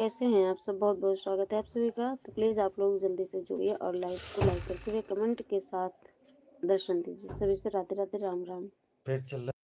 कैसे हैं आप सब? बहुत बहुत स्वागत है आप सभी का। तो प्लीज़ आप लोग जल्दी से जुड़िए और लाइव को लाइक करते हुए कमेंट के साथ दर्शन दीजिए। सभी से राधे राधे, राम राम। फिर चल रहा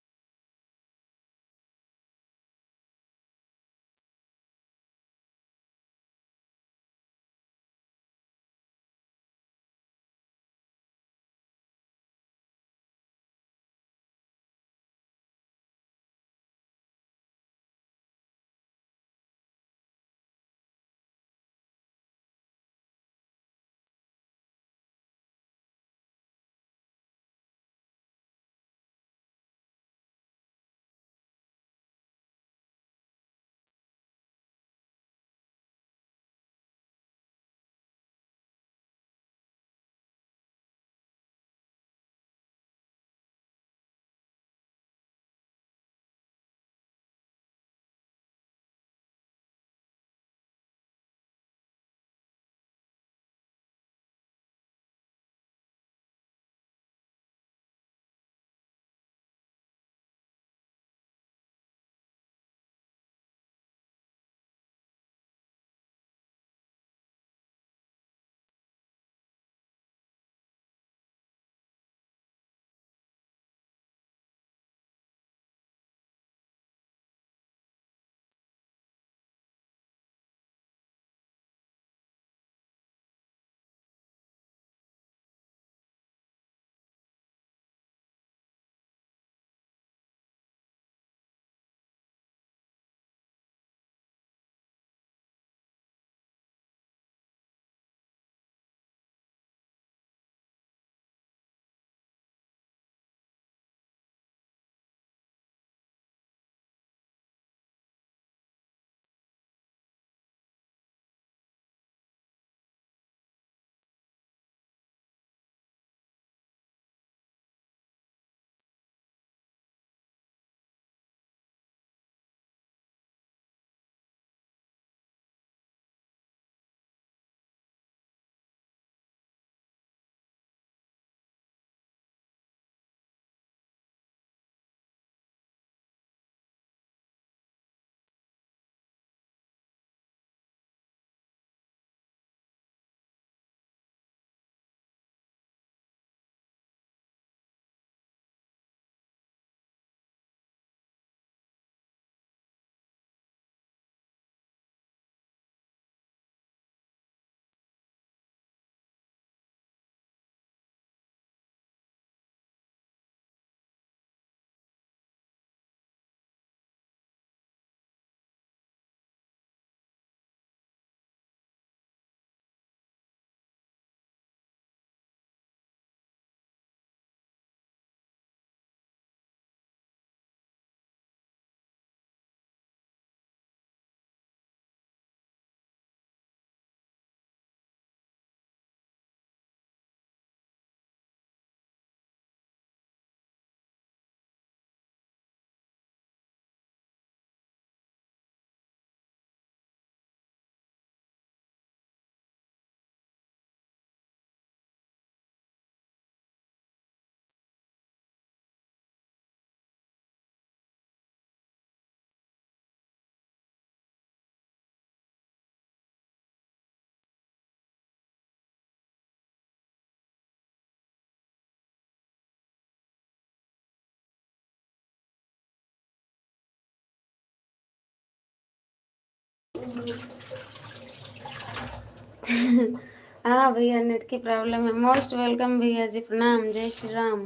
हाँ भैया, नेट की प्रॉब्लम है। मोस्ट वेलकम भैया जी, प्रणाम, जय श्री राम।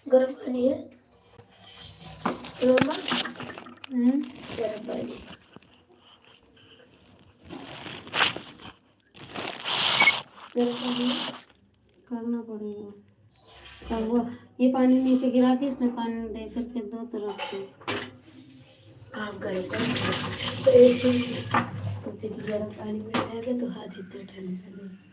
गर्म पानी है रोमा? गर्म पानी गर्म पानी करना पड़ेगा। अब वो ये पानी नीचे गिरा के इसमें पानी दे करके दो तरफ से काम करेगा तो एक दिन सोचे कि गर्म पानी में रहेगा तो हाथ इतना ठंडा नहीं।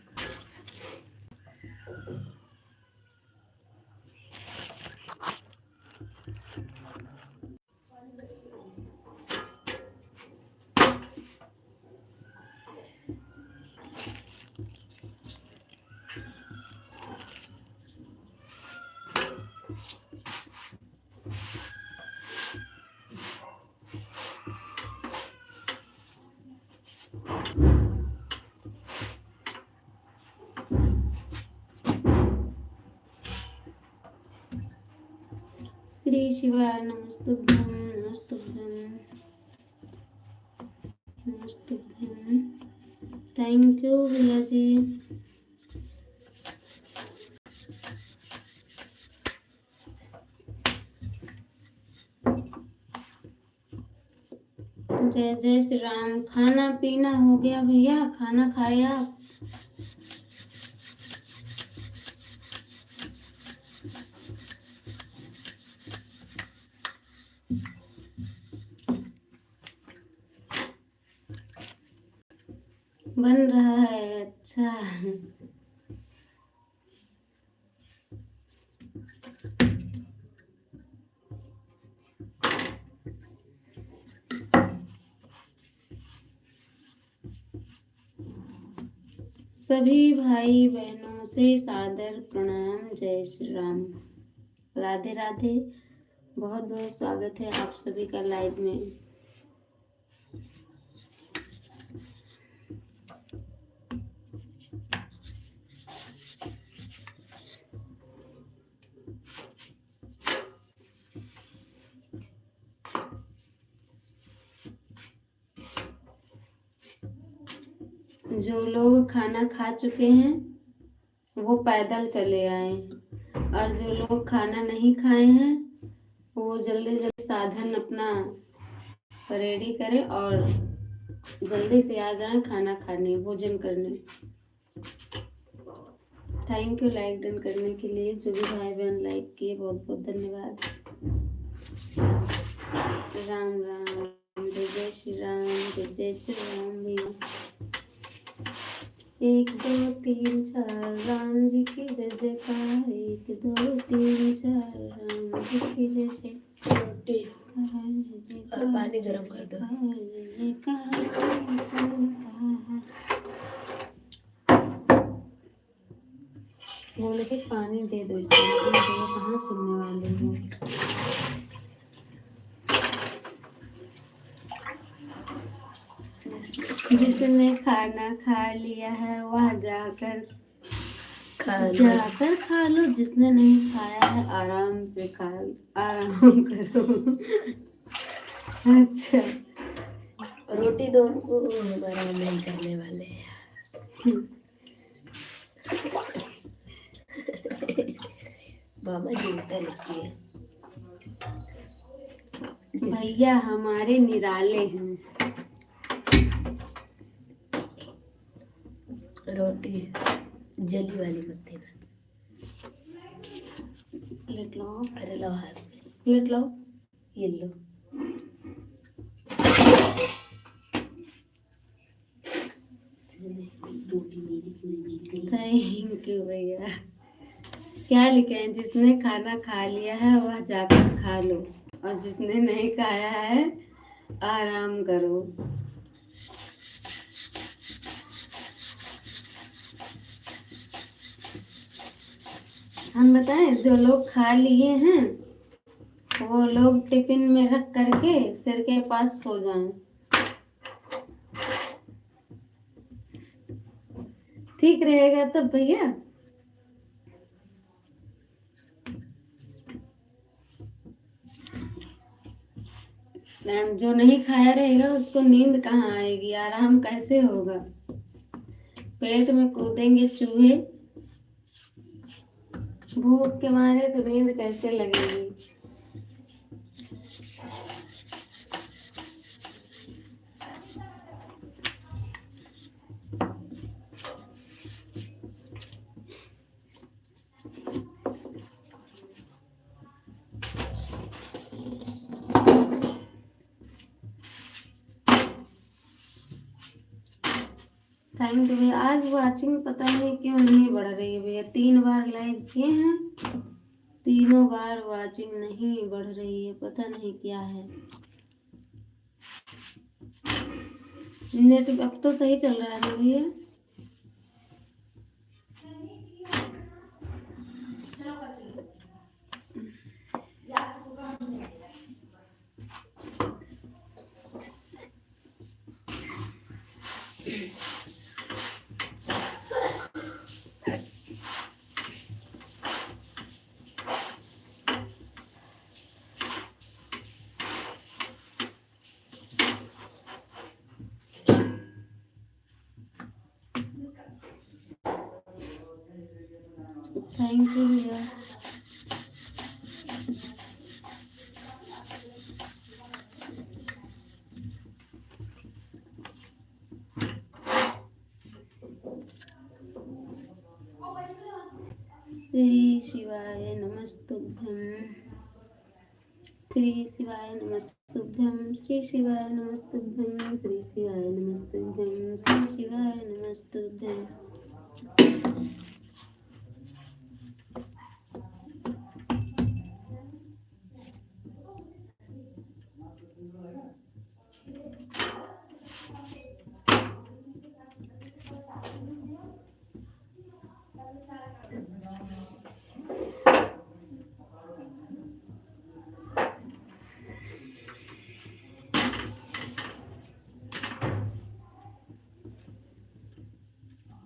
श्री शिवाय नमस्तुभ्यं नमस्तुभ्यं नमस्तुभ्यं। थैंक यू भैया जी। जय जय श्री राम। खाना पीना हो गया भैया? खाना खाए आप? बन रहा है, अच्छा। सभी भाई बहनों से सादर प्रणाम। जय श्री राम। राधे राधे। बहुत बहुत स्वागत है आप सभी का लाइव में। जो लोग खाना खा चुके हैं वो पैदल चले आए, और जो लोग खाना नहीं खाए हैं वो जल्दी जल्दी साधन अपना रेडी करें और जल्दी से आ जाएं खाना खाने, भोजन करने। थैंक यू लाइक डन करने के लिए। जो भी भाई बहन लाइक किए बहुत बहुत धन्यवाद। राम राम। जय जय श्री राम। जय जय श्री राम भैया। 1 2 3 4 राम जी की जय जयकार। 1 2 3 4 राम जी की जय जयकार। रोटी और पानी गरम कर दो। बोले कि पानी दे दो इसमें, कहाँ सुनने वाले हो। जिसने खाना खा लिया है वह जाकर खा लो। जिसने नहीं खाया है आराम से आराम करो। अच्छा, रोटी दो उनको, हमारा नहीं करने वाले हैं। मामा जूता लिखिए। भैया हमारे निराले हैं। रोटी जली वाली मत देना। प्लेट लो। अरे लो हाथ में। प्लेट लो। ये लो। थैंक यू भैया। क्या लिखे हैं? जिसने खाना खा लिया है वह जाकर खा लो, और जिसने नहीं खाया है आराम करो। हम बताएं, जो लोग खा लिए हैं वो लोग टिफिन में रख करके सिर के पास सो जाएं। ठीक रहेगा तब भैया। जो नहीं खाया रहेगा उसको नींद कहाँ आएगी, आराम कैसे होगा। पेट में कूदेंगे चूहे, भूख के मारे तो नींद कैसे लगेगी। थैंक यू भैया। आज वाचिंग पता नहीं क्यों नहीं बढ़ रही है भैया। 3 बार लाइव किए हैं, तीनों बार वाचिंग नहीं बढ़ रही है, पता नहीं क्या है। नेट अब तो सही चल रहा है ना भैया? थैंक यू भैया। श्री शिवाय नमस्तुभ्यं। श्री शिवाय नमस्तुभ्यं। श्री शिवाय नमस्तुभ्यं। श्री शिवाय नमस्तुभ्यं। श्री शिवाय नमस्तुभ्यं।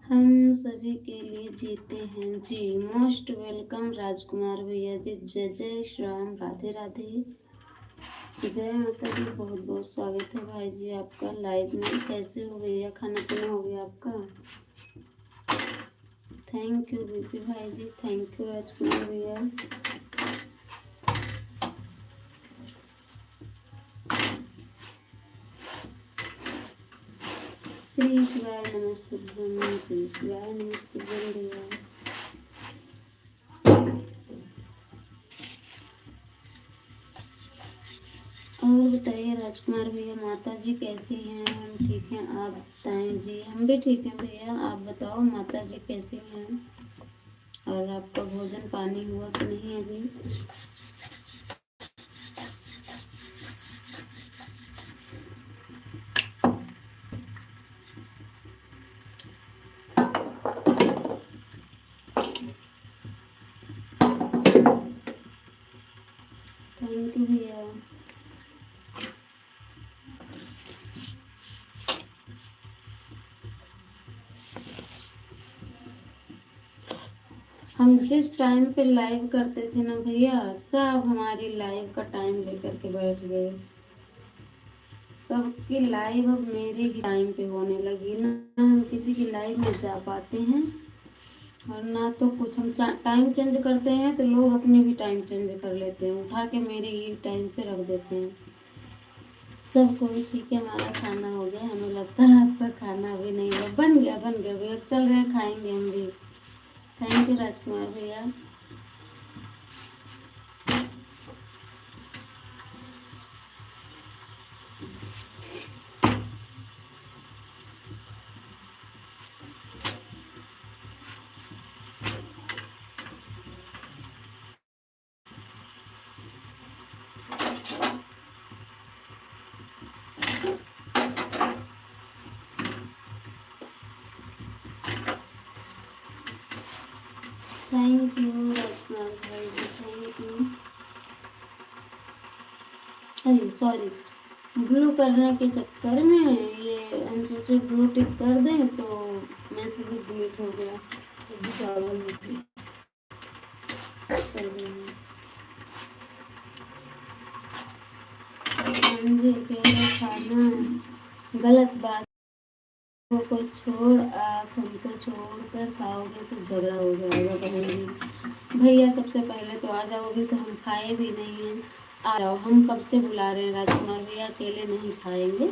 हम सभी के लिए जीते हैं जी। मोस्ट वेलकम राजकुमार भैया जी। जय जय श्री राम। राधे राधे। जय माता दी। बहुत बहुत स्वागत है भाई जी आपका लाइव में। कैसे हो भैया? खाना पीना हो गया आपका? थैंक यू बीपी भाई जी। थैंक यू राजकुमार भैया। श्री शिवाय नमस्तुभ्यं। श्री शिवाय नमस्तुभ्यं भैया। और बताइए राजकुमार भैया, माता जी कैसी हैं? हम ठीक हैं, आप बताएं जी। हम भी ठीक हैं भैया। आप बताओ माता जी कैसी हैं? और आपका भोजन पानी हुआ कि नहीं अभी? थैंक यू भैया। हम जिस टाइम पे लाइव करते थे ना भैया, सब हमारी लाइव का टाइम लेकर के बैठ गए। सबकी लाइव अब मेरे ही टाइम पे होने लगी ना। हम किसी की लाइव में जा पाते हैं और ना तो कुछ। हम टाइम चेंज करते हैं तो लोग अपने भी टाइम चेंज कर लेते हैं, उठा के मेरे ही टाइम पे रख देते हैं। सब कोई ठीक है। हमारा खाना हो गया। हमें लगता है आपका खाना अभी नहीं हुआ। बन गया भैया। चल रहे हैं, खाएंगे हम भी। थैंक यू राजकुमार भैया। थैंक यू राजकुमार भाई जी। Thank you. अरे सॉरी, ब्लू करने के चक्कर में ये हम सोचे ब्लू टिक कर दें तो मैसेज डिलीट हो गया। मुझे अकेला खाना गलत बात को छोड़, आप हमको छोड़ कर खाओगे तो झगड़ा हो जाएगा। कहोगी भैया सबसे पहले तो आ जाओ, अभी तो हम खाए भी नहीं हैं। आ जाओ, हम कब से बुला रहे हैं राजकुमार भैया। अकेले नहीं खाएंगे,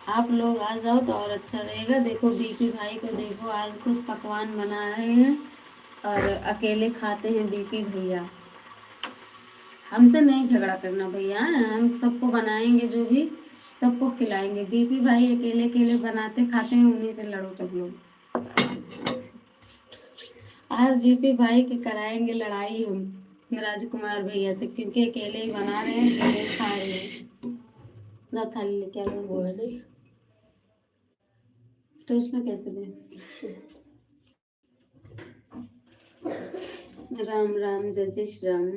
आप लोग आ जाओ तो और अच्छा रहेगा। देखो बीपी भाई को देखो, आज कुछ पकवान बना रहे हैं और अकेले खाते हैं बीपी भैया। हमसे नहीं झगड़ा करना भैया। हम सबको बनाएंगे, जो भी सबको खिलाएंगे। बीपी भाई अकेले अकेले बनाते खाते हैं, उन्हीं से लड़ो सब लोग। आज बीपी भाई के कराएंगे लड़ाई हम राजकुमार भैया से, क्योंकि अकेले ही बना रहे हैं, अकेले ही खा रहे हैं। ना थाली लेके आ वो है नहीं तो उसमें कैसे दें? राम राम। जय जय श्री राम।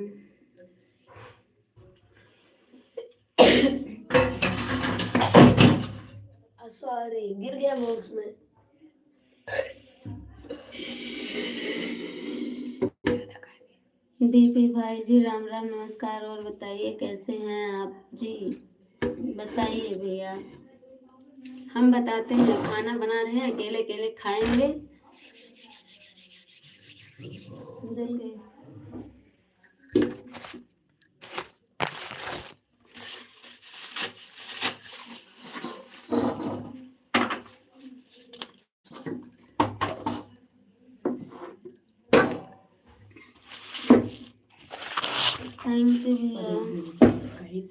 सॉरी, गिर गया वो उसमें। बीपी भाई जी राम राम, नमस्कार। और बताइए कैसे हैं आप जी? बताइए भैया। हम बताते हैं, खाना बना रहे हैं, अकेले अकेले खाएंगे। बदल गए। थैंक यू भैया। कहीं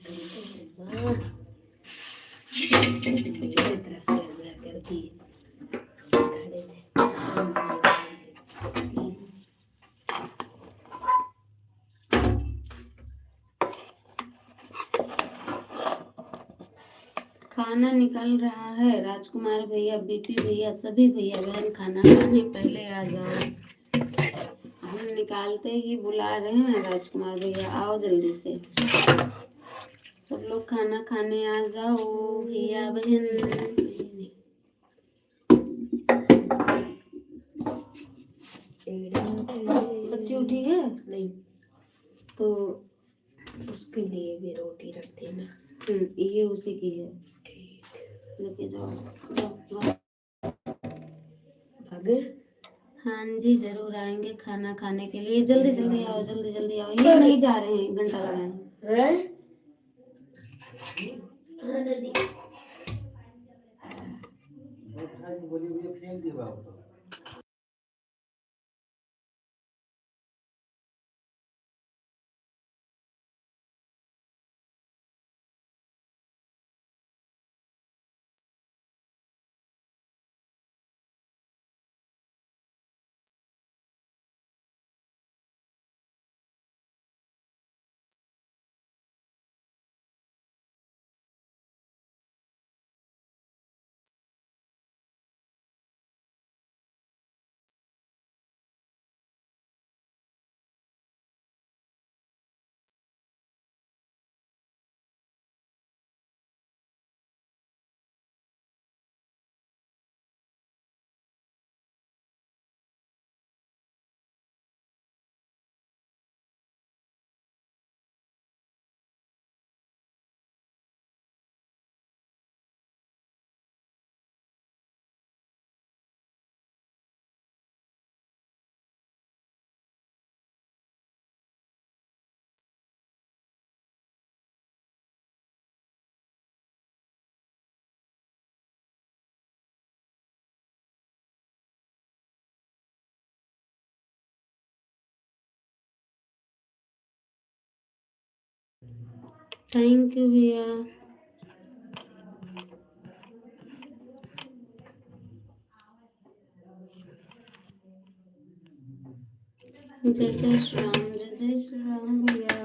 मेरे तरफ कैमरा करती खड़े थे। खाना निकल रहा है। राजकुमार भैया, बीपी भैया, सभी भैया बहन खाना खाने पहले आ जाओ। हम निकालते ही बुला रहे हैं। राजकुमार भैया आओ जल्दी से, सब लोग खाना खाने आ जाओ भैया बहन। बच्ची उठी है? नहीं, तो उसके लिए भी रोटी रख देना। ये उसी की है, ठीक, लेके जाओ। जाओ। भागे। हाँ जी, जरूर आएंगे खाना खाने के लिए। जल्दी जल्दी आओ, जल्दी जल्दी आओ। ये नहीं जा रहे हैं, घंटा लगाए हैं। हाँ दादी। थैंक यू भैया। जय जय श्री राम, जय जय श्री राम भैया।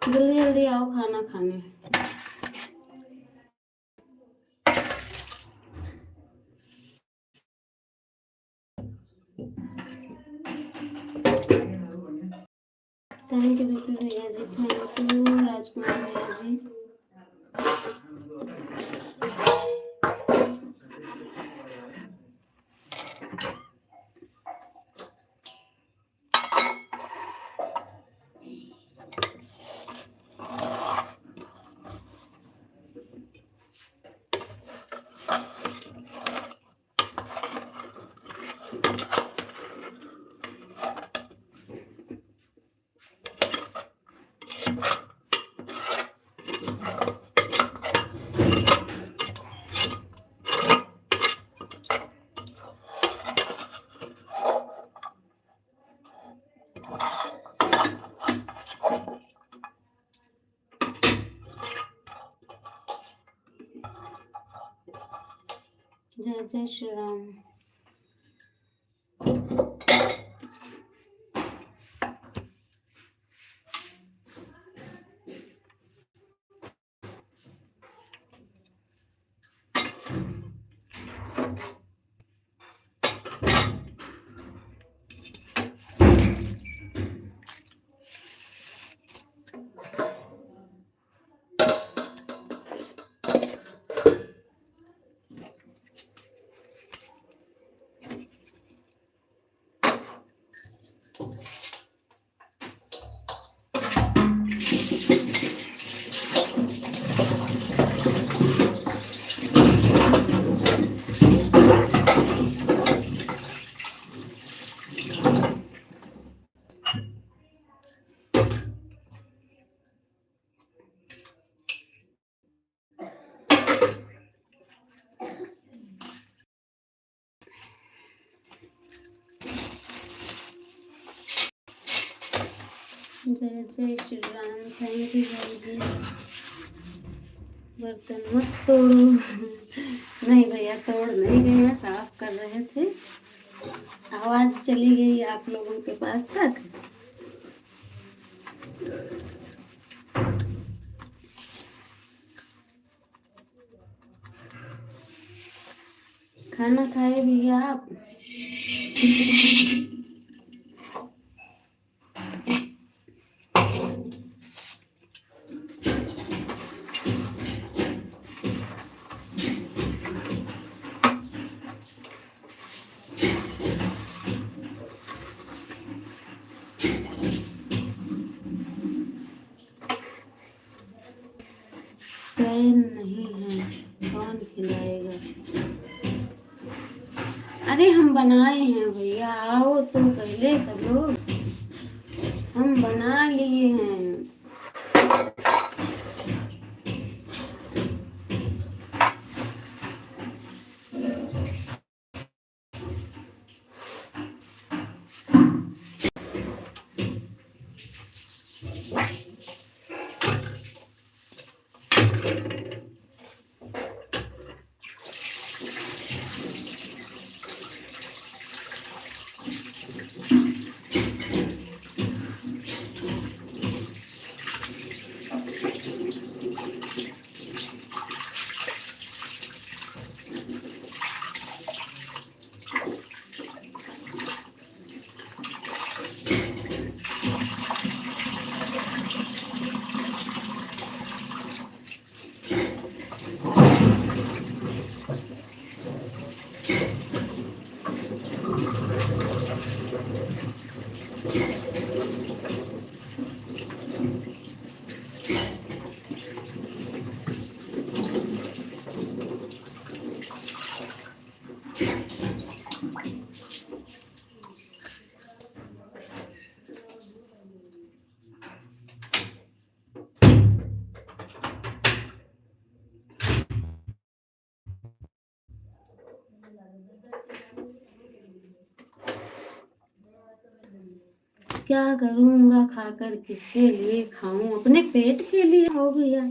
जल्दी जल्दी आओ खाना खाने। थैंक यू बीपी भैया जी, थैंक यू राजकुमार भैया जी। जय जय श्री राम। जय जय श्री राम। थैंक यू भाई जी। बर्तन मत तोड़ो। नहीं भैया, तोड़ नहीं गए हैं, साफ कर रहे थे। आवाज चली गई आप लोगों के पास तक। खाना खाए भैया आप? चैन नहीं है, कौन खिलाएगा? अरे हम बनाए हैं भैया, आओ तो पहले सब लोग। हम बना लिए हैं। क्या करूँगा खाकर, किसके लिए खाऊं? अपने पेट के लिए खाओ भैया,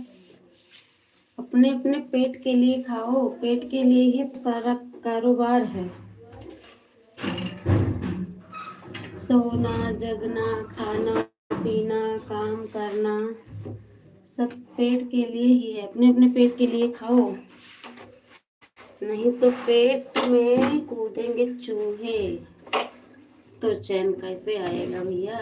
अपने अपने पेट के लिए खाओ। पेट के लिए ही तो सारा कारोबार है। सोना जगना, खाना पीना, काम करना, सब पेट के लिए ही है। अपने अपने पेट के लिए खाओ, नहीं तो पेट में कूदेंगे चूहे तो चैन कैसे आएगा भैया?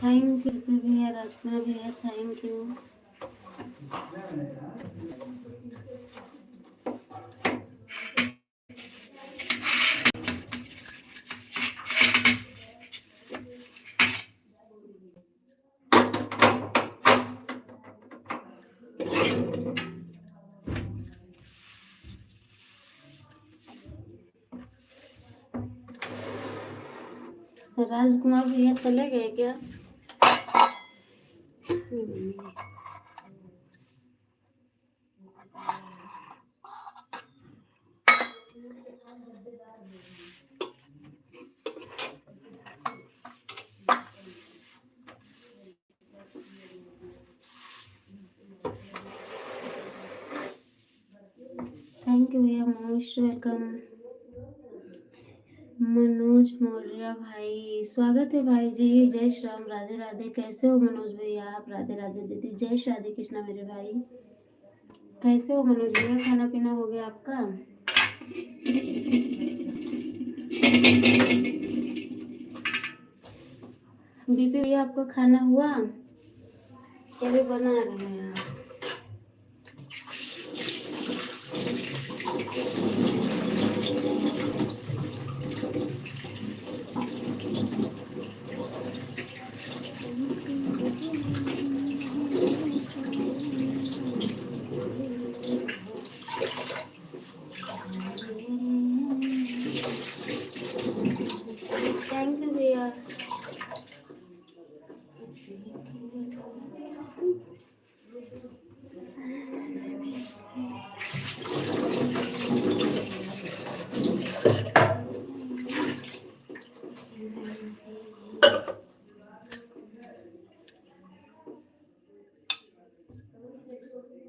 थैंक यू भैया, राजकुमार भैया, थैंक यू। राजकुमार भैया चले गए क्या? थैंक यू भैया, मोस्ट वेलकम। मनोज मौर्य भाई, स्वागत है भाई जी। जय श्री राम, राधे राधे। कैसे हो मनोज भैया आप? राधे राधे दीदी, जय श्री राधे कृष्णा मेरे भाई। कैसे हो मनोज भैया? खाना पीना हो गया आपका? बीपी भैया आपका खाना हुआ? क्या भी बना रहे हैं आप?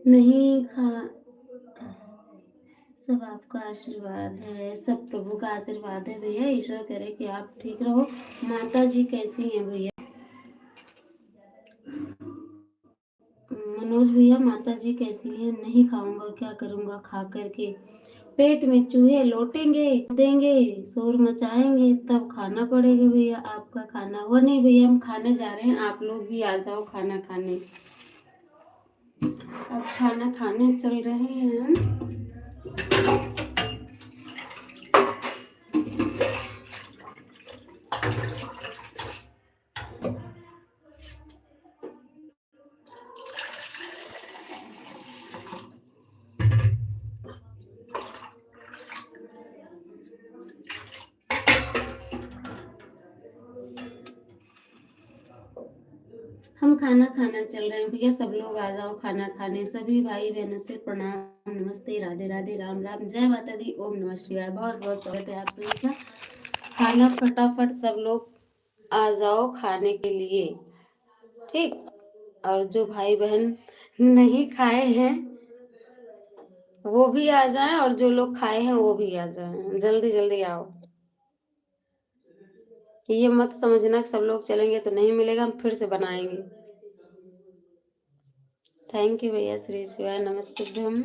नहीं खा सब आपका आशीर्वाद है, सब प्रभु का आशीर्वाद है भैया। ईश्वर करे कि आप ठीक रहो। माता जी कैसी हैं भैया? मनोज भैया माता जी कैसी हैं? नहीं खाऊंगा, क्या करूंगा खा करके? पेट में चूहे लौटेंगे, देंगे, शोर मचाएंगे, तब खाना पड़ेगा भैया। आपका खाना हुआ नहीं भैया, हम खाने जा रहे हैं, आप लोग भी आ जाओ खाना खाने। अब खाना खाने चल रहे हैं हम। हम खाना खाना चल रहे हैं भैया, सब लोग आ जाओ खाना खाने। सभी भाई बहनों से प्रणाम, नमस्ते, राधे राधे, राम राम, जय माता दी, ओम नमः शिवाय। बहुत बहुत स्वागत है आप सभी का। खाना फटाफट सब लोग आ जाओ खाने के लिए, ठीक। और जो भाई बहन नहीं खाए हैं वो भी आ जाएं, और जो लोग खाए हैं वो भी आ जाएं, जल्दी जल्दी आओ। ये मत समझना कि सब लोग चलेंगे तो नहीं मिलेगा, हम फिर से बनाएंगे। थैंक यू भैया। श्री शिवाय नमस्तुभ्यम।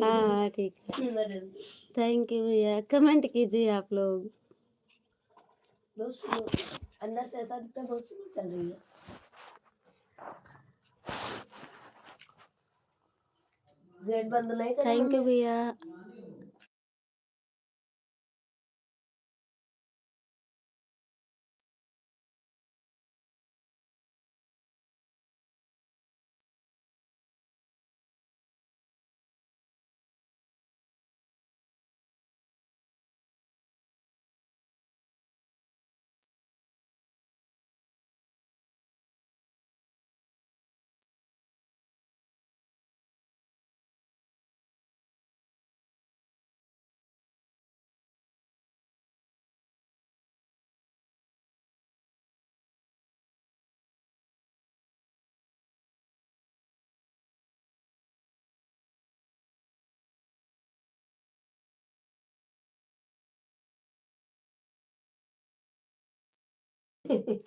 हाँ हाँ ठीक है। थैंक यू भैया। कमेंट कीजिए आप लोग। अंदर से ऐसा दिखता है बहुत स्लो चल रही है। गेट बंद नहीं करें थैंक यू मम्मी? भैया।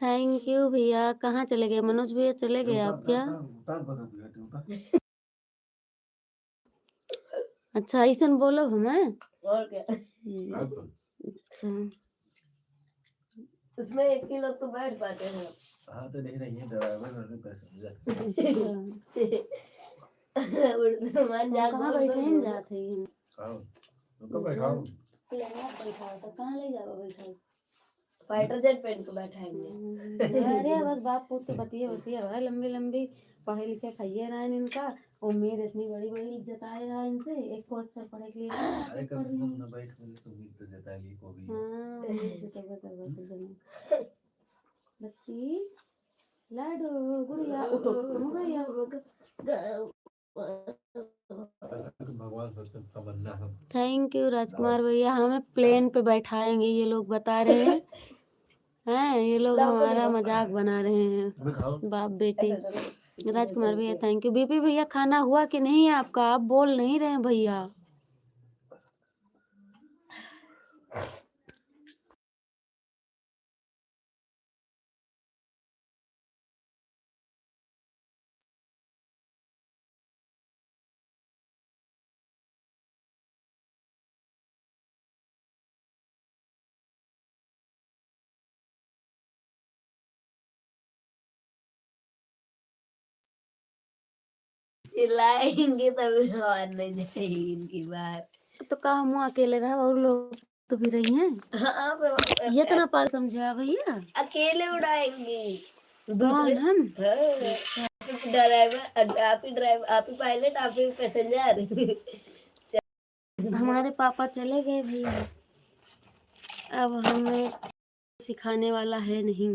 थैंक यू भैया। कहाँ चले गए मनोज भैया? चले गए आप क्या? अच्छा ऐसा बोलो हमें। और क्या? अच्छा उसमें एक ही लोग तो बैठ पाते हैं। हाँ तो नहीं रही है ड्राइवर पैसेंजर। मान जा कहाँ बैठे हैं जाते हैं? तो बैठाओ बैठा तो कहाँ ले जाओ बैठा? फाइटर जेट पहन के बैठाएंगे। अरे बस बाप पूत के बतिए बतिए भाई, लंबी लंबी पढ़े लिखे खाइए ना इनका। उम्मीद इतनी बड़ी बड़ी इज्जत आएगा इनसे, एक को अच्छा पढ़े के लिए अरे कम से कम ना बैठ मिले तो उम्मीद तो जता ली को भी। हाँ उम्मीद जतावे करवा से जने। बच्ची लाडो गुड़िया उठो गुड़िया। भगवान सबसे तमन्ना हम। थैंक यू राजकुमार भैया। हमें प्लेन पे बैठाएंगे ये लोग बता रहे हैं। हैं ये लोग हमारा मजाक बना रहे हैं बाप बेटे। राजकुमार भैया थैंक यू। बीपी भैया खाना हुआ कि नहीं है आपका? आप बोल नहीं रहे हैं भैया। चिल्लाएंगे तभी आवाज नहीं जाएगी इनकी बात। तो कहा मुँह अकेले रहा और लोग तो भी रही हैं। हाँ ये तो ना पाल समझा भैया। अकेले उड़ाएंगे कौन हम? ड्राइवर आप ही ड्राइवर, आप ही पायलट, आप ही पैसेंजर। हमारे पापा चले गए भैया, अब हमें सिखाने वाला है नहीं।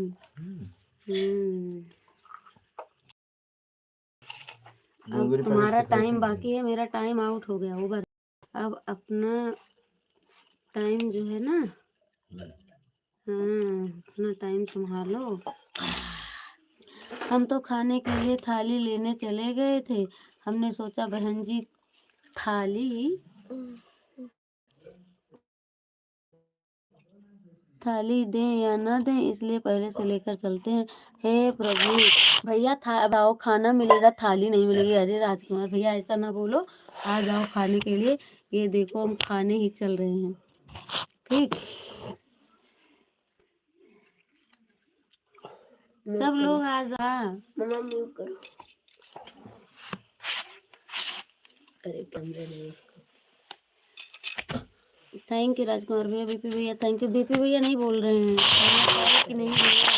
अब हमारा टाइम बाकी है, मेरा टाइम आउट हो गया ओवर। अब अपना टाइम जो है ना, अपना टाइम संभालो। हम तो खाने के लिए थाली लेने चले गए थे। हमने सोचा बहन जी थाली दें या ना दें, इसलिए पहले से लेकर चलते हैं। हे प्रभु भैया, आओ खाना मिलेगा, थाली नहीं मिलेगी। अरे राजकुमार भैया ऐसा ना बोलो, आ जाओ खाने के लिए। ये देखो हम खाने ही चल रहे हैं, ठीक। सब लोग आ जा। मम्मा म्यूट करो। अरे कैमरे नहीं इसको। थैंक यू राजकुमार भैया, बीपी भैया थैंक यू। बीपी भैया नहीं बोल रहे हैं कि नहीं भैया।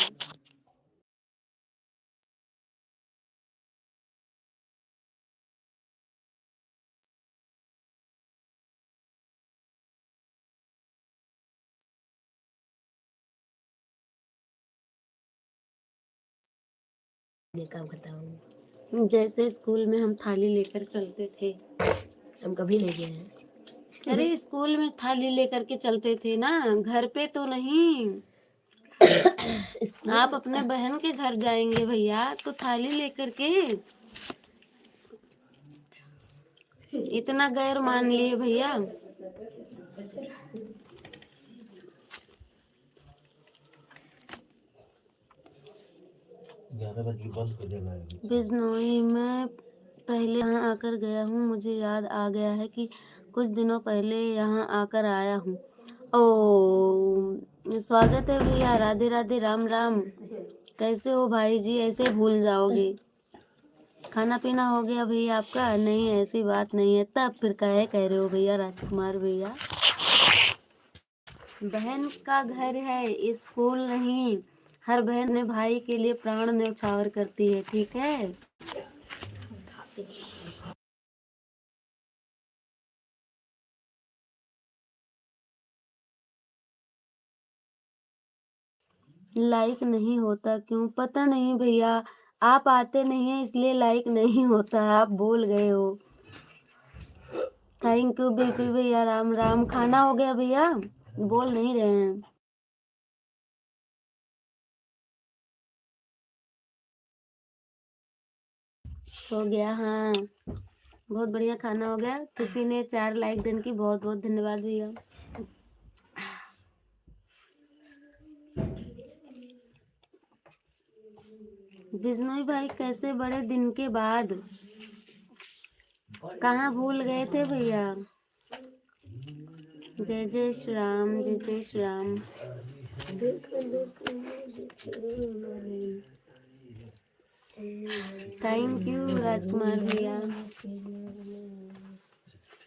ये काम खत्म। जैसे स्कूल में हम थाली लेकर चलते थे। हम कभी नहीं गए हैं। अरे स्कूल में थाली लेकर के चलते थे ना, घर पे तो नहीं। आप अपने बहन के घर जाएंगे भैया तो थाली लेकर के। इतना गैर मान लिए भैया। बिजनौई में पहले यहाँ आकर गया हूँ, मुझे याद आ गया है कि कुछ दिनों पहले यहाँ आकर आया हूँ। ओ स्वागत है भैया, राधे राधे, राम राम। कैसे हो भाई जी? ऐसे भूल जाओगे। खाना पीना हो गया भैया आपका? नहीं ऐसी बात नहीं है, तब फिर कह रहे हो भैया राजकुमार भैया। बहन का घर है, स्कूल नहीं। हर बहन अपने भाई के लिए प्राण न्यौछावर करती है, ठीक है। लाइक नहीं होता क्यों? पता नहीं भैया, आप आते नहीं है इसलिए लाइक नहीं होता। आप बोल गए हो। थैंक यू बीपी भैया, राम राम। खाना हो गया भैया? बोल नहीं रहे हैं। हो गया, हाँ बहुत बढ़िया खाना हो गया। किसी ने 4 लाइक डन की, बहुत बहुत धन्यवाद भैया। बिजनोई भाई कैसे बड़े दिन के बाद? कहाँ भूल गए थे भैया? जय जय श्री राम, जय जय श्री राम। थैंक यू राजकुमार भैया।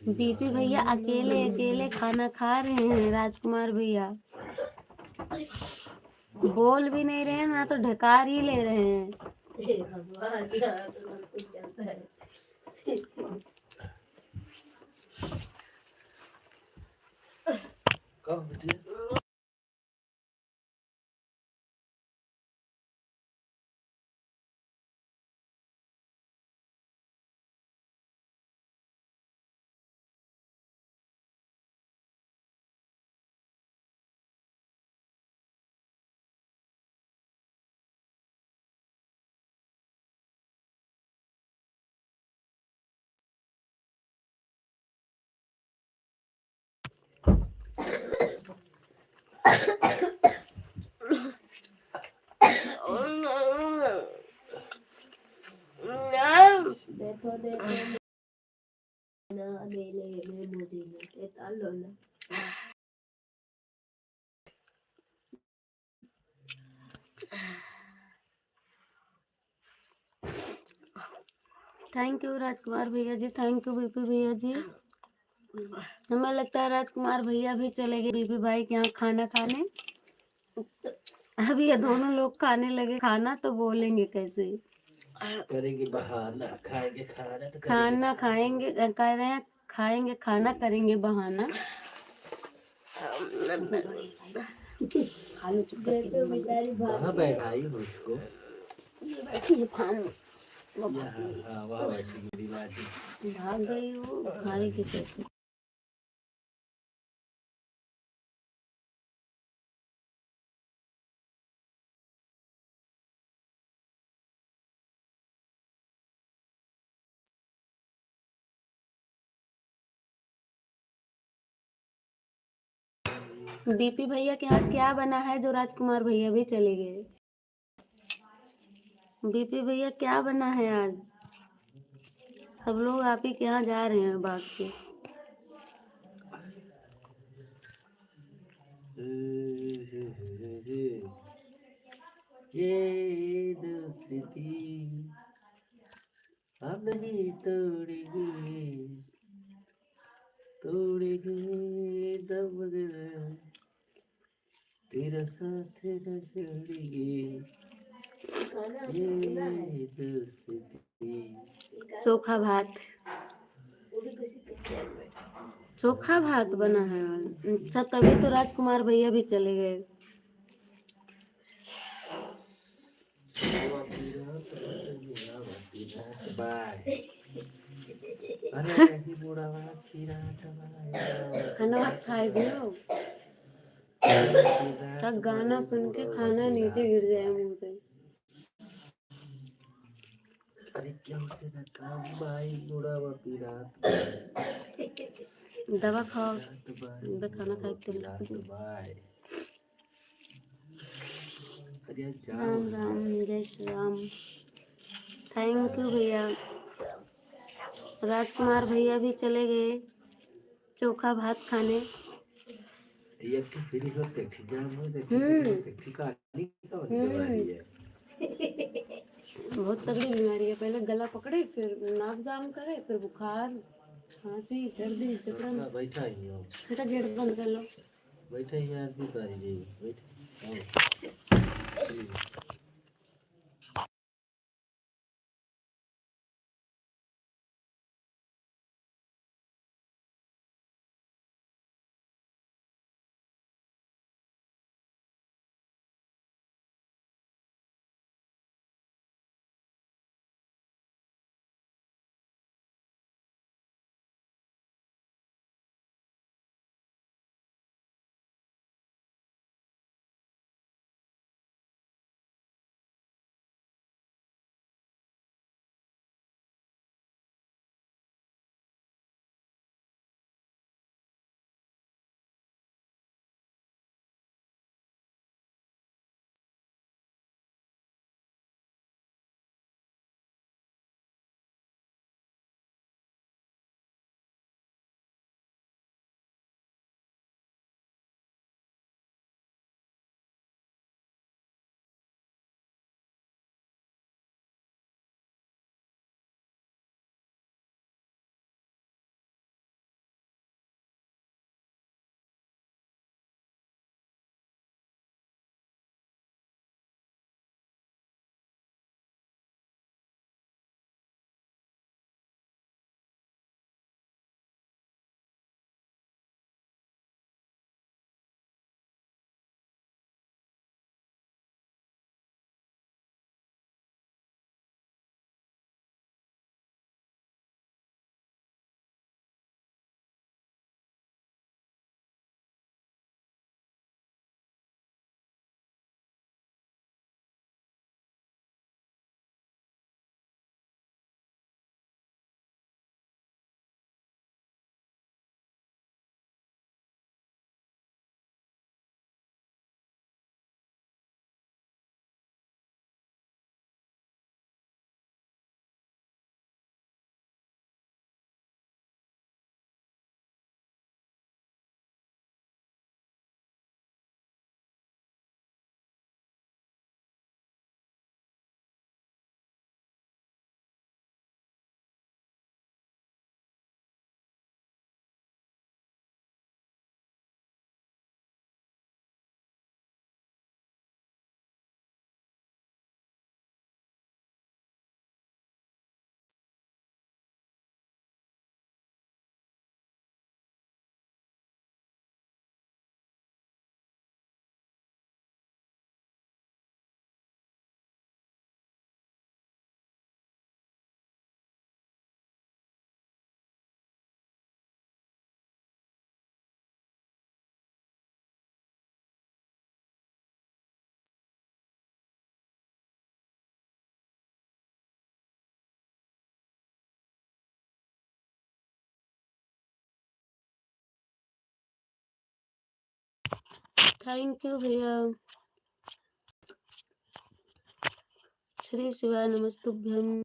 बीपी भैया अकेले अकेले खाना खा रहे हैं। राजकुमार भैया बोल भी नहीं रहे हैं ना, तो ढकार ही ले रहे हैं। देखो देखो ना ले मोदी ने तालो ना। थैंक यू राजकुमार भैया जी, थैंक यू बीपी भैया जी। हमें लगता है राजकुमार भैया भी चले गए बीबी भाई के यहाँ खाना खाने। अब ये दोनों लोग खाने लगे खाना तो बोलेंगे कैसे। करेंगे बहाना, खाएंगे खाना तो करेंगे खाना बहाना। खाएंगे कह रहे हैं खाएंगे खाना करेंगे बहाना। खा लो चुप करके बेचारी कहाँ बैठाई हो उसको? बैठी है फार्म वो यहाँ, हाँ वहाँ बैठी मेरी लाडी। भाग गई वो खाएगी कैसे। बीपी भैया के यहाँ क्या बना है जो राजकुमार भैया भी चले गए। बीपी भैया क्या बना है आज। सब लोग आप ही के यहाँ जा रहे हैं बाग के। ये दोस्ती हम नहीं तोड़ेंगे, तोड़ेंगे दम मगर तेरा साथ न छोड़ेंगे। ये दोस्ती। चोखा भात चोखा भात बना है आज। अच्छा तभी तो राजकुमार भैया भी चले गए। बाय। अरे नहीं बुढ़ा खाना खाए दियो तब गाना सुन के खाना नीचे गिर जाए मुंह से। अरे क्या उसे ना काम भाई बुढ़ा पीरात दवा खाओ खाना खाए पीरात भाई। अरे राम राम जय श्री राम। थैंक यू भैया। राजकुमार भैया भी चले गए चोखा भात खाने। ये कि फिर हो देखी जाम हो देखी काली का बीमारी है। बहुत तगड़ी बीमारी है। पहले गला पकड़े फिर नाक जाम करे फिर बुखार खांसी सर्दी चकरा। बैठा ही हो बेटा गेट बंद कर लो। बैठा ही आदमी तारी बैठा। थैंक यू भैया। श्री शिवाय नमस्तुभ्यम।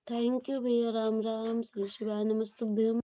थैंक यू भैया। राम राम। श्री शिवाय नमस्तुभ्यम।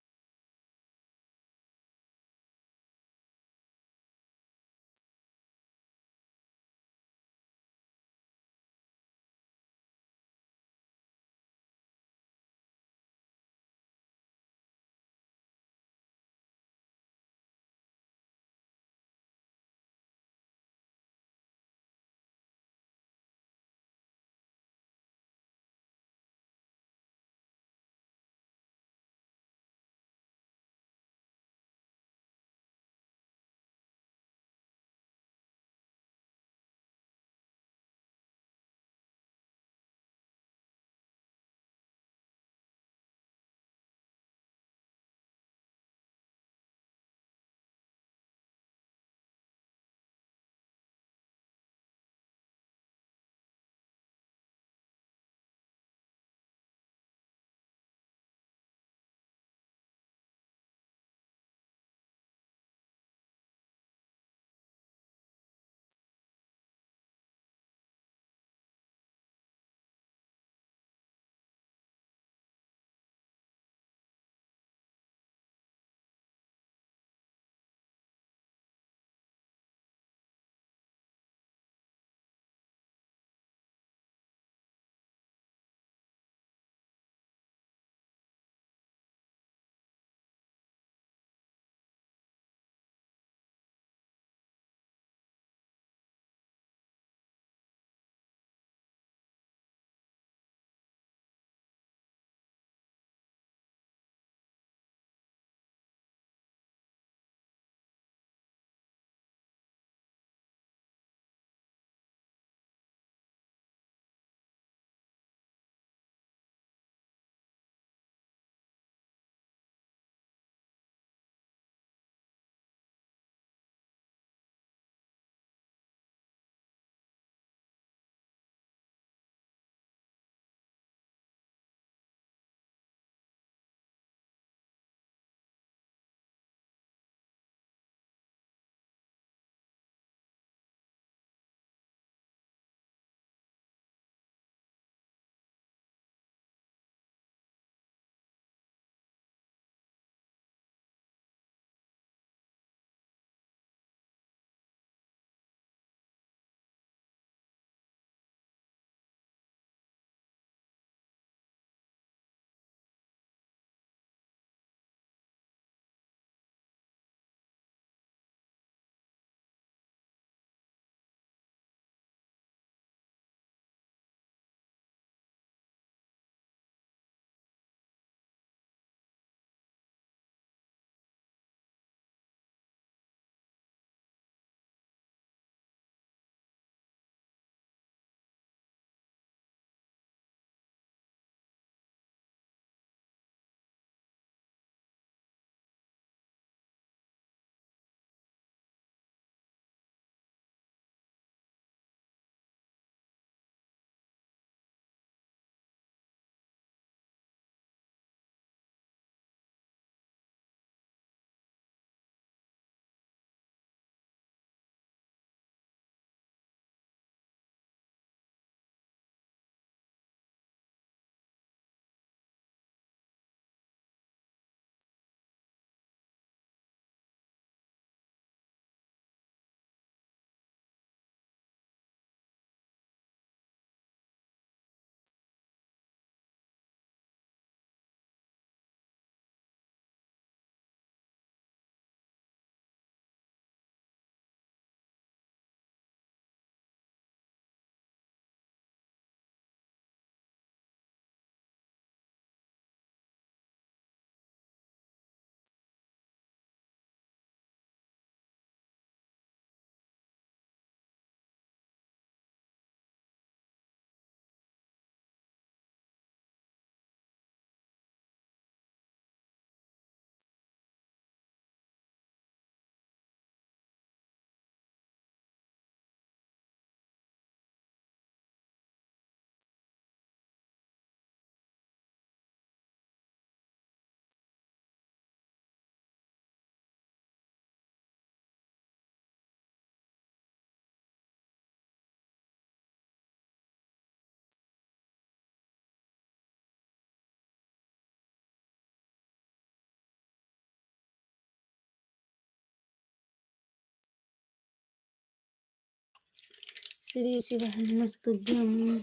श्री शिवाय नमस्तुभ्यं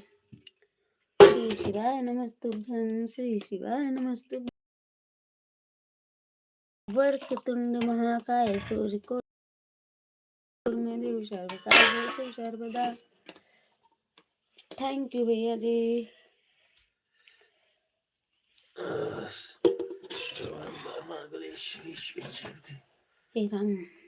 श्री शिवाय नमस्तुभ्यं श्री शिवाय नमस्तुभ्यं वक्रतुंड महाकाय सूर्यकोटि में देव सर्वकार्य से सर्वदा। थैंक यू भैया जी। मंगलेश्वरी हे राम।